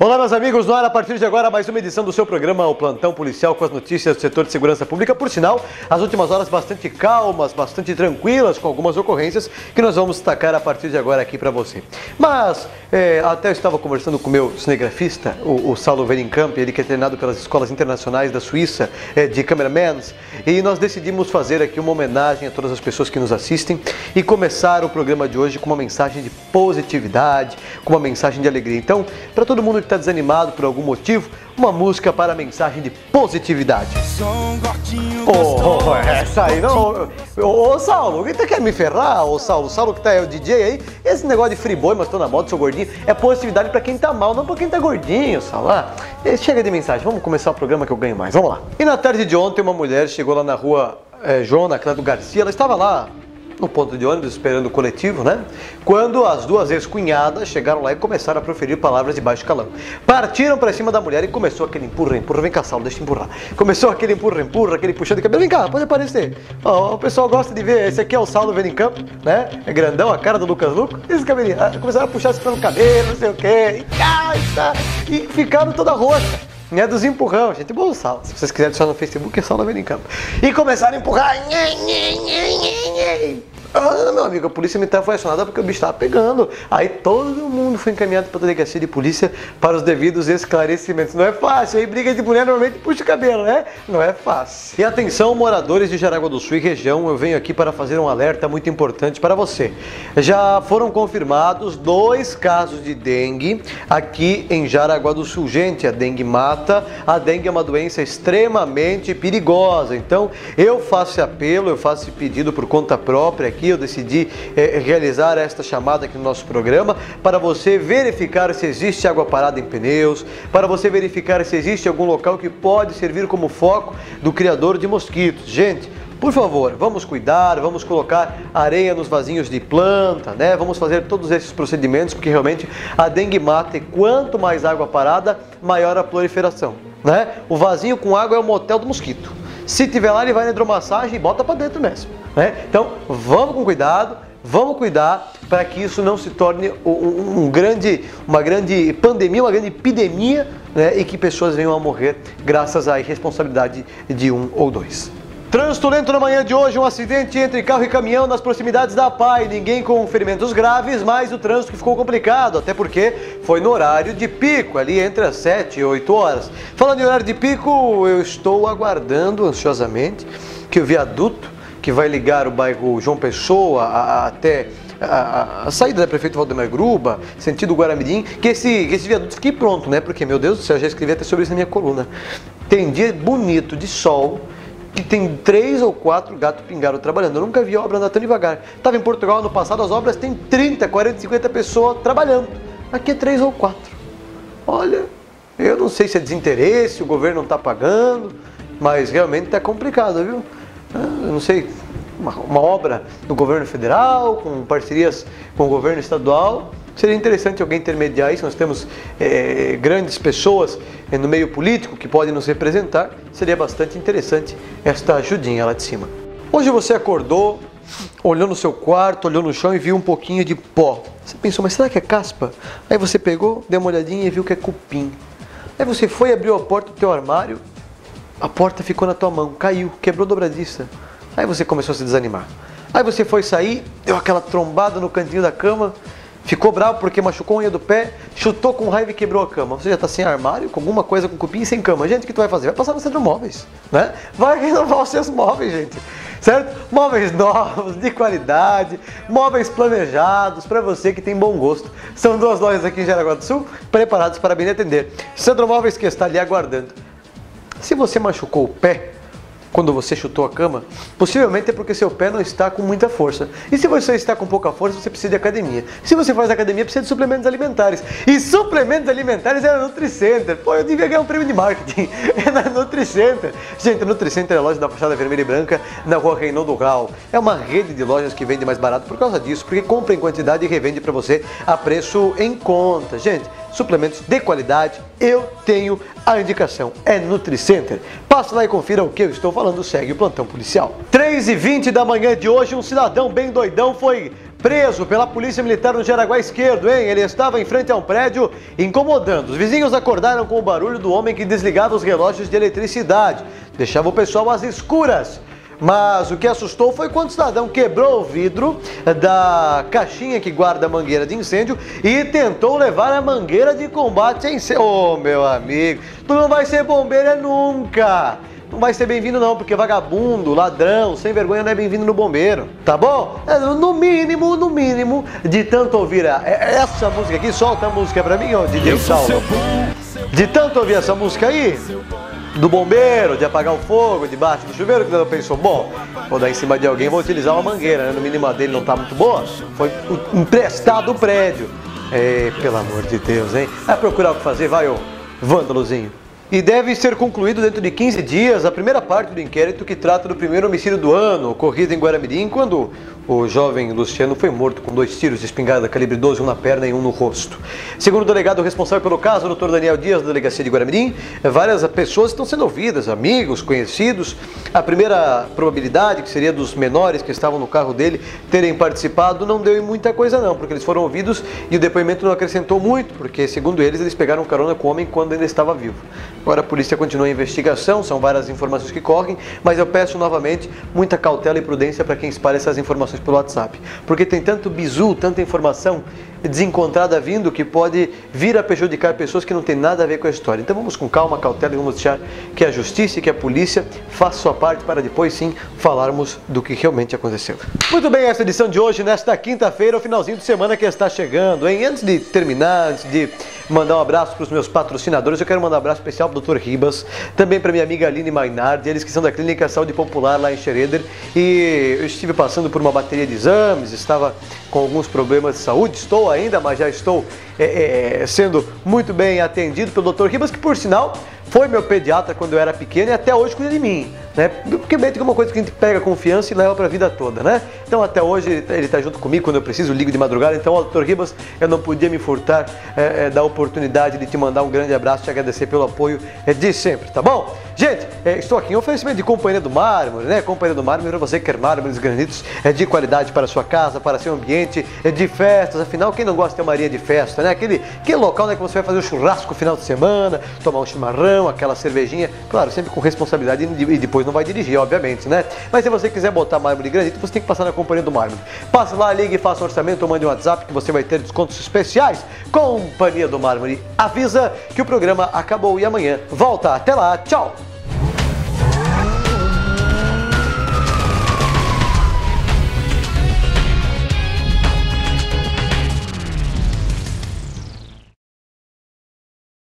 Olá, meus amigos, no ar a partir de agora mais uma edição do seu programa, o Plantão Policial, com as notícias do setor de segurança pública. Por sinal, as últimas horas bastante calmas, bastante tranquilas, com algumas ocorrências que nós vamos destacar a partir de agora aqui para você. Mas, até eu estava conversando com o meu cinegrafista, o Saulo Verenkamp, ele que é treinado pelas escolas internacionais da Suíça de cameramans, e nós decidimos fazer aqui uma homenagem a todas as pessoas que nos assistem e começar o programa de hoje com uma mensagem de positividade, com uma mensagem de alegria. Então, para todo mundo que está desanimado por algum motivo, uma música para a mensagem de positividade. Essa aí não. Ô Saulo, você quer me ferrar? Ô Saulo, que tá o DJ aí, esse negócio de friboi, mas tô na moda, sou gordinho, é positividade para quem tá mal, não para quem tá gordinho, Saulo. Chega de mensagem, vamos começar o programa que eu ganho mais, vamos lá. E na tarde de ontem, uma mulher chegou lá na rua João, naquela do Garcia, ela estava lá no ponto de ônibus, esperando o coletivo, né? Quando as duas ex-cunhadas chegaram lá e começaram a proferir palavras de baixo calão. Partiram para cima da mulher e começou aquele empurra, vem cá, Saulo, deixa eu empurrar. Começou aquele empurra, aquele puxão de cabelo. Vem cá, pode aparecer. O pessoal gosta de ver, esse aqui é o Saulo Verenkamp, né? É grandão, a cara do Lucas Luco. Esse cabelinho, começaram a puxar assim pelo cabelo, não sei o quê. E ficaram toda roxa. É dos empurrão, gente. Bom, Saulo. Se vocês quiserem só no Facebook, é Saulo Verenkamp. E começaram a empurrar. Meu amigo, a polícia militar foi acionada porque o bicho estava pegando. Aí todo mundo foi encaminhado para a delegacia de polícia para os devidos esclarecimentos. Não é fácil, aí briga de mulher normalmente puxa o cabelo, né? Não é fácil. E atenção, moradores de Jaraguá do Sul e região, eu venho aqui para fazer um alerta muito importante para você. Já foram confirmados 2 casos de dengue aqui em Jaraguá do Sul. Gente, a dengue mata, a dengue é uma doença extremamente perigosa. Então, eu faço esse apelo, eu faço esse pedido por conta própria aqui. Eu decidi realizar esta chamada aqui no nosso programa para você verificar se existe água parada em pneus, para você verificar se existe algum local que pode servir como foco do criador de mosquitos. Gente, por favor, vamos cuidar, vamos colocar areia nos vasinhos de planta, né? Vamos fazer todos esses procedimentos, porque realmente a dengue mata e quanto mais água parada, maior a proliferação, né? O vasinho com água é o motel do mosquito. Se tiver lá, ele vai na hidromassagem e bota para dentro mesmo, né? Então, vamos com cuidado, vamos cuidar para que isso não se torne uma grande pandemia, uma grande epidemia, né? E que pessoas venham a morrer graças à irresponsabilidade de um ou dois. Trânsito lento na manhã de hoje, um acidente entre carro e caminhão nas proximidades da PAI. Ninguém com ferimentos graves, mas o trânsito ficou complicado, até porque foi no horário de pico, ali entre as 7 e 8 horas. Falando em horário de pico, eu estou aguardando ansiosamente que o viaduto que vai ligar o bairro João Pessoa até a saída da Prefeito Valdemar Gruba, sentido Guaramirim, que esse viaduto fique pronto, né? Porque, meu Deus do céu, eu já escrevi até sobre isso na minha coluna. Tem dia bonito de sol, que tem 3 ou 4 gatos pingados trabalhando. Eu nunca vi obra andar tão devagar. Estava em Portugal ano passado, as obras tem 30, 40, 50 pessoas trabalhando. Aqui é 3 ou 4. Olha, eu não sei se é desinteresse, o governo não está pagando, mas realmente está complicado, viu? Eu não sei, uma obra do governo federal, com parcerias com o governo estadual. Seria interessante alguém intermediar isso. Nós temos grandes pessoas no meio político que podem nos representar. Seria bastante interessante esta ajudinha lá de cima. Hoje você acordou, olhou no seu quarto, olhou no chão e viu um pouquinho de pó. Você pensou, mas será que é caspa? Aí você pegou, deu uma olhadinha e viu que é cupim. Aí você foi, abriu a porta do teu armário, a porta ficou na tua mão, caiu, quebrou dobradiça. Aí você começou a se desanimar. Aí você foi sair, deu aquela trombada no cantinho da cama, ficou bravo porque machucou a unha do pé, chutou com raiva e quebrou a cama. Você já está sem armário, com alguma coisa, com cupim e sem cama. Gente, o que tu vai fazer? Vai passar no Centro Móveis, né? Vai renovar os seus móveis, gente. Certo? Móveis novos, de qualidade, móveis planejados, para você que tem bom gosto. São 2 lojas aqui em Jaraguá do Sul, preparados para bem atender. Centro Móveis que está ali aguardando. Se você machucou o pé quando você chutou a cama, possivelmente é porque seu pé não está com muita força. E se você está com pouca força, você precisa de academia. Se você faz academia, precisa de suplementos alimentares. E suplementos alimentares é na NutriCenter. Pô, eu devia ganhar um prêmio de marketing. É na NutriCenter. Gente, a NutriCenter é a loja da fachada vermelha e branca na rua Reinaldo Gal. É uma rede de lojas que vende mais barato por causa disso, porque compra em quantidade e revende para você a preço em conta. Gente, suplementos de qualidade, eu tenho a indicação, é NutriCenter. Passa lá e confira o que eu estou falando, segue o Plantão Policial. 3h20 da manhã de hoje, um cidadão bem doidão foi preso pela polícia militar no Jaraguá Esquerdo, hein? Ele estava em frente a um prédio incomodando. Os vizinhos acordaram com o barulho do homem que desligava os relógios de eletricidade, deixava o pessoal às escuras. Mas o que assustou foi quando o cidadão quebrou o vidro da caixinha que guarda a mangueira de incêndio e tentou levar a mangueira de combate a incêndio. Ô, meu amigo, tu não vai ser bombeiro nunca! Não vai ser bem-vindo não, porque vagabundo, ladrão, sem vergonha não é bem-vindo no bombeiro, tá bom? No mínimo, de tanto ouvir essa música aqui, solta a música pra mim, ó, DJ Saulo. De tanto ouvir essa música aí, do bombeiro, de apagar o fogo debaixo do chuveiro, que eu pensou, bom, vou dar em cima de alguém, vou utilizar uma mangueira, né? No mínimo a dele não tá muito boa, foi emprestado o prédio. Pelo amor de Deus, hein? Vai procurar o que fazer, vai, ô vândalozinho. E deve ser concluído dentro de 15 dias a primeira parte do inquérito que trata do primeiro homicídio do ano, ocorrido em Guaramirim, quando o jovem Luciano foi morto com 2 tiros de espingarda calibre 12, um na perna e um no rosto. Segundo o delegado responsável pelo caso, o Dr. Daniel Dias, da delegacia de Guaramirim, várias pessoas estão sendo ouvidas, amigos, conhecidos. A primeira probabilidade, que seria dos menores que estavam no carro dele terem participado, não deu em muita coisa não, porque eles foram ouvidos e o depoimento não acrescentou muito, porque segundo eles pegaram carona com o homem quando ainda estava vivo. Agora a polícia continua a investigação, são várias informações que correm, mas eu peço novamente muita cautela e prudência para quem espalha essas informações pelo WhatsApp, porque tem tanto bizu, tanta informação desencontrada vindo que pode vir a prejudicar pessoas que não tem nada a ver com a história. Então vamos com calma, cautela e vamos deixar que a justiça e que a polícia façam sua parte para depois sim falarmos do que realmente aconteceu. Muito bem, essa edição de hoje, nesta quinta-feira, o finalzinho de semana que está chegando, hein? Antes de terminar, antes de mandar um abraço para os meus patrocinadores, eu quero mandar um abraço especial para o Dr. Ribas, também para minha amiga Aline Mainardi, eles que são da Clínica Saúde Popular lá em Schroeder, e eu estive passando por uma bateria de exames, estava com alguns problemas de saúde, estou ainda, mas já estou sendo muito bem atendido pelo Dr. Ribas, que por sinal foi meu pediatra quando eu era pequeno e até hoje cuida de mim, né? Porque médico é uma coisa que a gente pega confiança e leva para a vida toda, né? Então até hoje ele está junto comigo quando eu preciso, ligo de madrugada. Então, Dr. Ribas, eu não podia me furtar da oportunidade de te mandar um grande abraço e te agradecer pelo apoio de sempre, tá bom? Gente, estou aqui em oferecimento de Companhia do Mármore, né? Companhia do Mármore, para você que quer mármores, granitos de qualidade para a sua casa, para seu ambiente de festas. Afinal, quem não gosta de ter uma Maria de festa, né? Aquele local, né, que você vai fazer o churrasco no final de semana, tomar um chimarrão, aquela cervejinha, claro, sempre com responsabilidade e depois não vai dirigir, obviamente, né? Mas se você quiser botar mármore de granito, você tem que passar na Companhia do Mármore. Passe lá, ligue, faça um orçamento ou mande um WhatsApp que você vai ter descontos especiais. Companhia do Mármore avisa que o programa acabou e amanhã volta. Até lá, tchau!